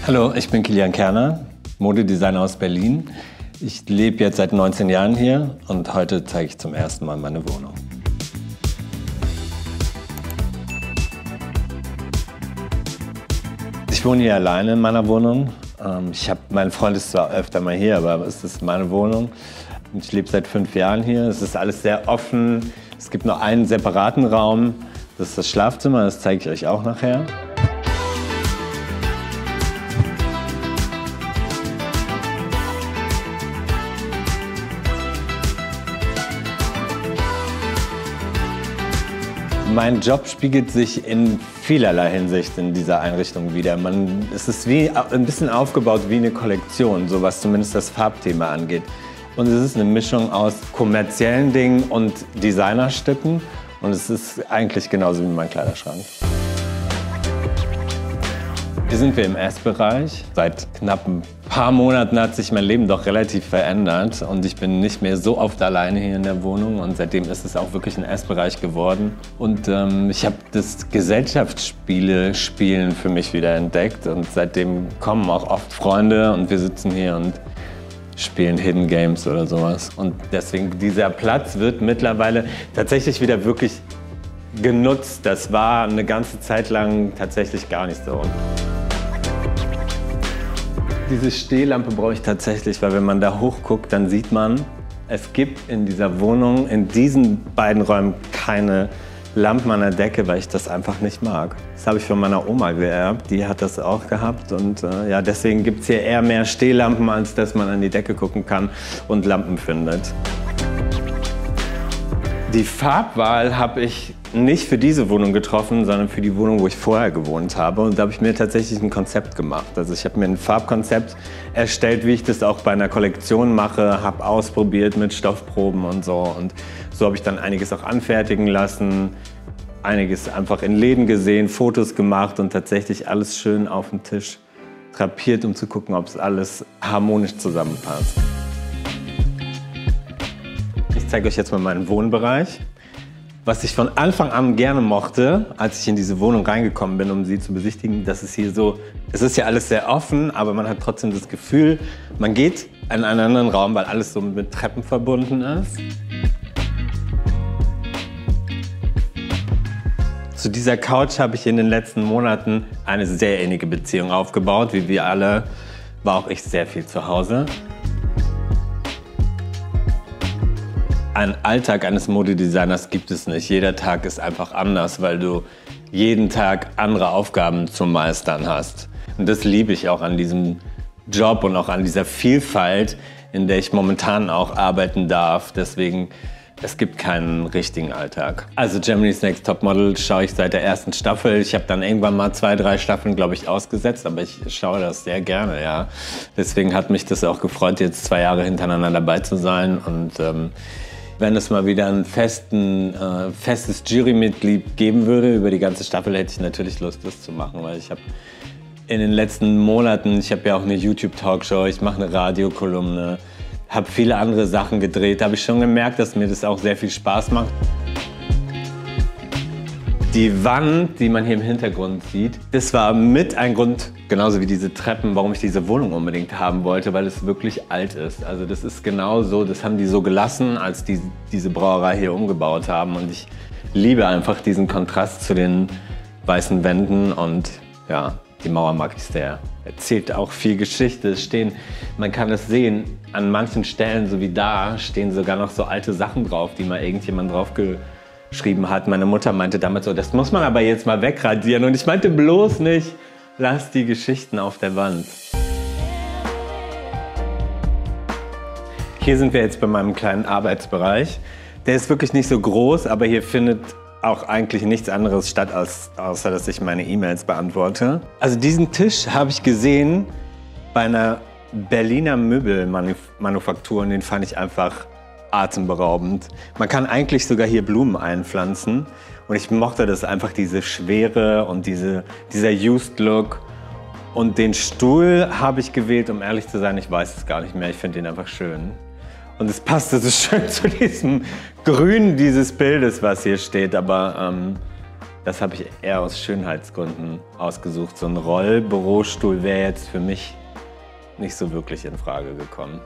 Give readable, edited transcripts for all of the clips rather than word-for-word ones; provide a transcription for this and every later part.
Hallo, ich bin Kilian Kerner, Modedesigner aus Berlin. Ich lebe jetzt seit 19 Jahren hier und heute zeige ich zum ersten Mal meine Wohnung. Ich wohne hier alleine in meiner Wohnung. Mein Freund ist zwar öfter mal hier, aber es ist meine Wohnung. Ich lebe seit 5 Jahren hier. Es ist alles sehr offen. Es gibt nur einen separaten Raum. Das ist das Schlafzimmer, das zeige ich euch auch nachher. Mein Job spiegelt sich in vielerlei Hinsicht in dieser Einrichtung wider. Es ist ein bisschen aufgebaut wie eine Kollektion, so was zumindest das Farbthema angeht. Und es ist eine Mischung aus kommerziellen Dingen und Designerstücken. Und es ist eigentlich genauso wie mein Kleiderschrank. Hier sind wir im Essbereich. Seit knapp ein paar Monaten hat sich mein Leben doch relativ verändert und ich bin nicht mehr so oft alleine hier in der Wohnung und seitdem ist es auch wirklich ein Essbereich geworden. Und ich habe das Gesellschaftsspiele-Spielen für mich wieder entdeckt und seitdem kommen auch oft Freunde und wir sitzen hier und spielen Hidden Games oder sowas. Und deswegen, dieser Platz wird mittlerweile tatsächlich wieder wirklich genutzt. Das war eine ganze Zeit lang tatsächlich gar nicht so. Diese Stehlampe brauche ich tatsächlich, weil wenn man da hochguckt, dann sieht man, es gibt in dieser Wohnung, in diesen beiden Räumen keine Lampen an der Decke, weil ich das einfach nicht mag. Das habe ich von meiner Oma geerbt, die hat das auch gehabt und ja, deswegen gibt es hier eher mehr Stehlampen, als dass man an die Decke gucken kann und Lampen findet. Die Farbwahl habe ich nicht für diese Wohnung getroffen, sondern für die Wohnung, wo ich vorher gewohnt habe. Und da habe ich mir tatsächlich ein Konzept gemacht. Also ich habe mir ein Farbkonzept erstellt, wie ich das auch bei einer Kollektion mache, habe ausprobiert mit Stoffproben und so. Und so habe ich dann einiges auch anfertigen lassen, einiges einfach in Läden gesehen, Fotos gemacht und tatsächlich alles schön auf den Tisch drapiert, um zu gucken, ob es alles harmonisch zusammenpasst. Ich zeige euch jetzt mal meinen Wohnbereich. Was ich von Anfang an gerne mochte, als ich in diese Wohnung reingekommen bin, um sie zu besichtigen, dass es hier so, es ist ja alles sehr offen, aber man hat trotzdem das Gefühl, man geht in einen anderen Raum, weil alles so mit Treppen verbunden ist. Zu dieser Couch habe ich in den letzten Monaten eine sehr innige Beziehung aufgebaut. Wie wir alle war auch ich sehr viel zu Hause. Ein Alltag eines Modedesigners gibt es nicht. Jeder Tag ist einfach anders, weil du jeden Tag andere Aufgaben zu meistern hast. Und das liebe ich auch an diesem Job und auch an dieser Vielfalt, in der ich momentan auch arbeiten darf. Deswegen, es gibt keinen richtigen Alltag. Also Germany's Next Topmodel schaue ich seit der ersten Staffel. Ich habe dann irgendwann mal 2, 3 Staffeln, glaube ich, ausgesetzt, aber ich schaue das sehr gerne, ja. Deswegen hat mich das auch gefreut, jetzt 2 Jahre hintereinander dabei zu sein. Und wenn es mal wieder ein festes Jurymitglied geben würde über die ganze Staffel, hätte ich natürlich Lust, das zu machen, weil ich habe in den letzten Monaten, ich habe ja auch eine YouTube-Talkshow, ich mache eine Radiokolumne, habe viele andere Sachen gedreht, habe ich schon gemerkt, dass mir das auch sehr viel Spaß macht. Die Wand, die man hier im Hintergrund sieht, das war mit ein Grund, genauso wie diese Treppen, warum ich diese Wohnung unbedingt haben wollte, weil es wirklich alt ist. Also das ist genau so, das haben die so gelassen, als die diese Brauerei hier umgebaut haben. Und ich liebe einfach diesen Kontrast zu den weißen Wänden und ja, die Mauer mag ich sehr. Erzählt auch viel Geschichte. Man kann es sehen, an manchen Stellen, so wie da, stehen sogar noch so alte Sachen drauf, die mal irgendjemand draufgeschrieben hat. Meine Mutter meinte damals so, das muss man aber jetzt mal wegradieren. Und ich meinte bloß nicht, lass die Geschichten auf der Wand. Hier sind wir jetzt bei meinem kleinen Arbeitsbereich. Der ist wirklich nicht so groß, aber hier findet auch eigentlich nichts anderes statt, außer dass ich meine E-Mails beantworte. Also diesen Tisch habe ich gesehen bei einer Berliner Möbelmanufaktur und den fand ich einfach atemberaubend. Man kann eigentlich sogar hier Blumen einpflanzen und ich mochte das einfach, diese Schwere und dieser Used Look. Und den Stuhl habe ich gewählt, um ehrlich zu sein, ich weiß es gar nicht mehr, ich finde ihn einfach schön. Und es passte so schön zu diesem Grün dieses Bildes, was hier steht, aber Das habe ich eher aus Schönheitsgründen ausgesucht. So ein Rollbürostuhl wäre jetzt für mich nicht so wirklich in Frage gekommen.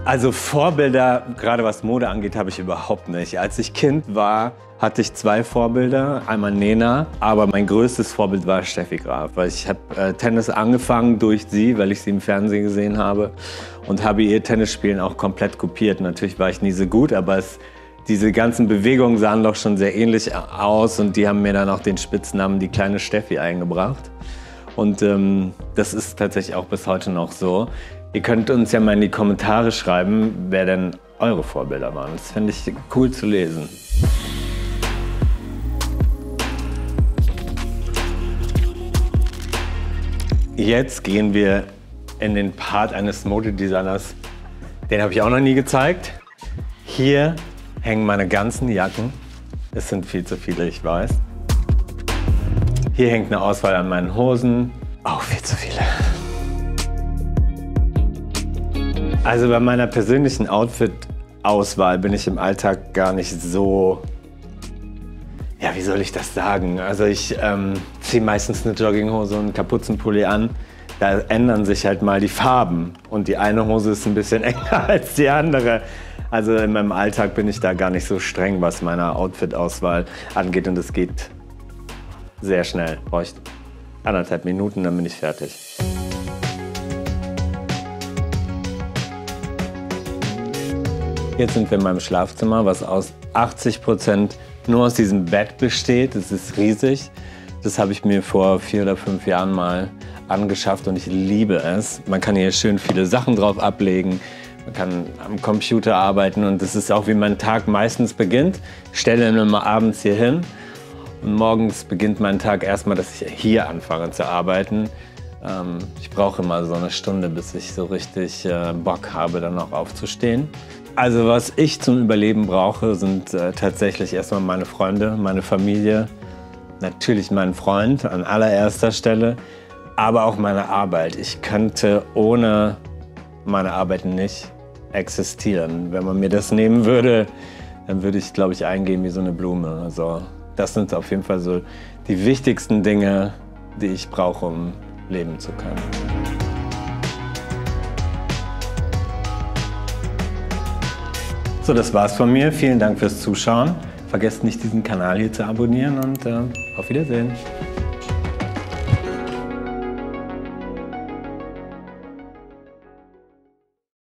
Also Vorbilder, gerade was Mode angeht, habe ich überhaupt nicht. Als ich Kind war, hatte ich 2 Vorbilder, einmal Nena, aber mein größtes Vorbild war Steffi Graf, weil ich habe Tennis angefangen durch sie, weil ich sie im Fernsehen gesehen habe und habe ihr Tennisspielen auch komplett kopiert. Natürlich war ich nie so gut, aber diese ganzen Bewegungen sahen doch schon sehr ähnlich aus und die haben mir dann auch den Spitznamen die kleine Steffi eingebracht. Und das ist tatsächlich auch bis heute noch so. Ihr könnt uns ja mal in die Kommentare schreiben, wer denn eure Vorbilder waren. Das finde ich cool zu lesen. Jetzt gehen wir in den Part eines Modedesigners. Den habe ich auch noch nie gezeigt. Hier hängen meine ganzen Jacken. Es sind viel zu viele, ich weiß. Hier hängt eine Auswahl an meinen Hosen. Auch viel zu viele. Also bei meiner persönlichen Outfit-Auswahl bin ich im Alltag gar nicht so, ja, wie soll ich das sagen? Also ich ziehe meistens eine Jogginghose und einen Kapuzenpulli an. Da ändern sich halt mal die Farben und die eine Hose ist ein bisschen enger als die andere. Also in meinem Alltag bin ich da gar nicht so streng, was meine Outfit-Auswahl angeht und es geht sehr schnell. Brauche ich 1,5 Minuten, dann bin ich fertig. Jetzt sind wir in meinem Schlafzimmer, was aus 80% nur aus diesem Bett besteht. Es ist riesig. Das habe ich mir vor 4 oder 5 Jahren mal angeschafft und ich liebe es. Man kann hier schön viele Sachen drauf ablegen. Man kann am Computer arbeiten und das ist auch, wie mein Tag meistens beginnt. Ich stelle ihn immer abends hier hin und morgens beginnt mein Tag erstmal, dass ich hier anfange zu arbeiten. Ich brauche immer so eine Stunde, bis ich so richtig Bock habe, dann auch aufzustehen. Also was ich zum Überleben brauche, sind tatsächlich erstmal meine Freunde, meine Familie, natürlich mein Freund an allererster Stelle, aber auch meine Arbeit. Ich könnte ohne meine Arbeit nicht existieren. Wenn man mir das nehmen würde, dann würde ich, glaube ich, eingehen wie so eine Blume. Also das sind auf jeden Fall so die wichtigsten Dinge, die ich brauche, um leben zu können. So, das war's von mir. Vielen Dank fürs Zuschauen. Vergesst nicht, diesen Kanal hier zu abonnieren und auf Wiedersehen.